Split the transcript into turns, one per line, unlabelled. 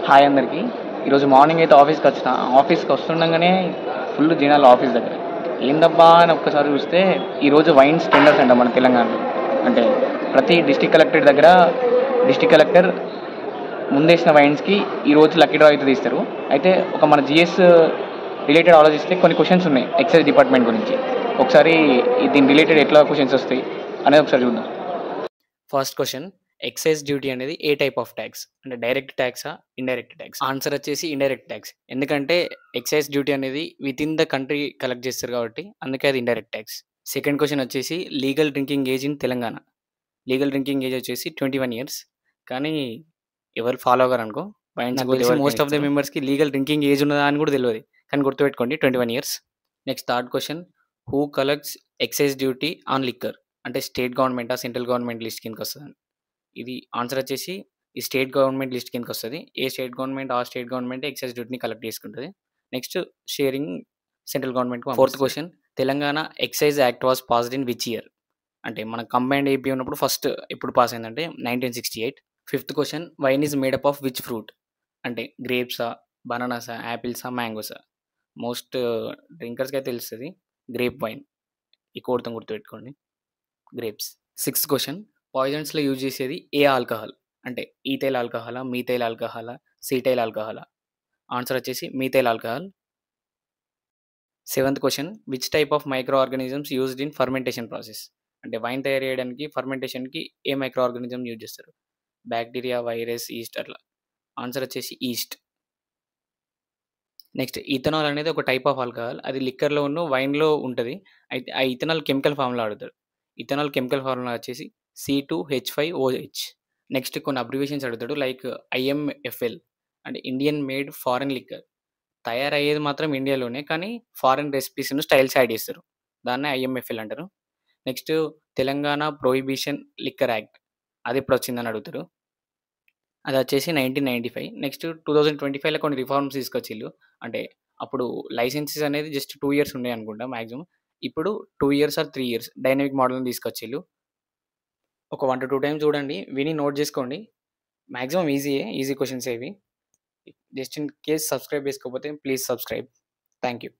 Hi అందరికీ. ఈరోజు morning అయితే ఆఫీస్కి వచ్చిన. ఆఫీస్కి వస్తుండగానే ఫుల్ జనాలు ఆఫీస్ దగ్గర. ఏందబ్బా అని ఒక్కసారి చూస్తే ఈరోజు వైన్స్ టెండర్స్ అంట మన తెలంగాణలో. అంటే ప్రతి డిస్టిక్ కలెక్టరేట్ దగ్గర డిస్టిక్ కలెక్టర్ ముందేసిన వైన్స్కి ఈరోజు లక్కీ డ్రా అయితే తీస్తారు. అయితే ఒక మన జిఎస్ రిలేటెడ్ ఆలోచిస్తే కొన్ని క్వశ్చన్స్ ఉన్నాయి ఎక్సైజ్ డిపార్ట్మెంట్ గురించి. ఒకసారి దీని రిలేటెడ్ ఎట్లా క్వశ్చన్స్ వస్తాయి అనేది ఒకసారి చూద్దాం.
ఫస్ట్ క్వశ్చన్, ఎక్సైజ్ డ్యూటీ అనేది ఏ టైప్ ఆఫ్ ట్యాక్స్? అంటే డైరెక్ట్ ట్యాక్సా, ఇండైరెక్ట్ ట్యాక్స్? ఆన్సర్ వచ్చేసి ఇండైరెక్ట్ ట్యాక్స్. ఎందుకంటే ఎక్సైజ్ డ్యూటీ అనేది with in the country collect చేస్తారు కాబట్టి అందుకే అది ఇండైరెక్ట్ ట్యాక్స్. సెకండ్ క్వశ్చన్ వచ్చేసి legal drinking age in Telangana. Legal drinking age వచ్చేసి 21 ఇయర్స్. కానీ ఎవరు ఫాలో అవ్వరు అనుకో. నాకు తెలిసి మోస్ట్ ఆఫ్ ద మెంబర్స్కి లీగల్ డ్రింకింగ్ ఏజ్ ఉన్నదా అని కూడా తెలియదు, కానీ గుర్తుపెట్టుకోండి 21 years. Next third question, who collects excise duty on liquor? అంటే స్టేట్ గవర్నమెంటా సెంట్రల్ గవర్నమెంట్ లిస్ట్ కిందకి వస్తుంది. ఇది ఆన్సర్ వచ్చేసి ఈ స్టేట్ గవర్నమెంట్ లిస్ట్ కిందకి వస్తుంది. ఏ స్టేట్ గవర్నమెంట్ ఆ స్టేట్ గవర్నమెంట్ ఎక్సైజ్ డ్యూటీని కలెక్ట్ చేసుకుంటుంది. Next sharing central government. Fourth question, Telangana excise act was passed in which year? అంటే మన కంబైన్డ్ ఏపీ ఉన్నప్పుడు ఫస్ట్ ఎప్పుడు పాస్ అయిందంటే 1968. Fifth question, wine is made up of which fruit? అంటే గ్రేప్సా, బనానాసా, యాపిల్సా, మ్యాంగోసా? మోస్ట్ డ్రింకర్స్కి అయితే తెలుస్తుంది గ్రేప్ వైన్. ఈ కోడ్తో గుర్తుపెట్టుకోండి, గ్రేప్స్. సిక్స్త్ క్వశ్చన్, పాయిజన్స్లో యూజ్ చేసేది ఏ ఆల్కహాల్? అంటే ఈథైల్ ఆల్కహాలా, మీథైల్ ఆల్కహాలా, సీటైల్ ఆల్కహాలా? ఆన్సర్ వచ్చేసి methyl alcohol. Seventh question, which type of micro organisms used in fermentation process? అంటే వైన్ తయారు చేయడానికి ఫర్మెంటేషన్కి ఏ మైక్రో ఆర్గానిజం యూజ్ చేస్తారు? బ్యాక్టీరియా, వైరస్, ఈస్ట్, అట్లా. ఆన్సర్ వచ్చేసి ఈస్ట్. నెక్స్ట్, ఇథనాల్ అనేది ఒక టైప్ ఆఫ్ ఆల్కహాల్. అది లిక్కర్లో ఉన్న వైన్లో ఉంటుంది. అయితే ఆ ఇథనాల్ కెమికల్ ఫార్ములా అడుగుతాడు. ఇథనాల్ కెమికల్ ఫార్ములా వచ్చేసి C2H5OH. నెక్స్ట్ కొన్ని అబ్రివేషన్స్ అడుగుతాడు, లైక్ IMFL అంటే ఇండియన్ మేడ్ ఫారెన్ లిక్కర్. తయారయ్యేది మాత్రం ఇండియాలోనే, కానీ ఫారెన్ రెసిపీస్ను స్టైల్స్ యాడ్ చేస్తారు, దాన్నే IMFL అంటారు. Next, Telangana prohibition liquor act అది ఎప్పుడు వచ్చిందని అడుగుతారు. అది వచ్చేసి 1995. నెక్స్ట్ 2025లో కొన్ని రిఫార్మ్స్ తీసుకొచ్చిళ్ళు. అంటే అప్పుడు లైసెన్సెస్ అనేది జస్ట్ 2 ఇయర్స్ ఉన్నాయి అనుకుంటా మ్యాక్సిమం. ఇప్పుడు 2 ఇయర్స్ ఆర్ 3 ఇయర్స్ డైనమిక్ మోడల్ని తీసుకొచ్చిళ్ళు. ఒక 1 to 2 టైమ్స్ చూడండి, విని నోట్ చేసుకోండి. మ్యాక్సిమం ఈజీ క్వశ్చన్స్ ఏవి. జస్ట్ ఇన్ కేస్ సబ్స్క్రైబ్ చేసుకోకపోతే ప్లీజ్ సబ్స్క్రైబ్. Thank you.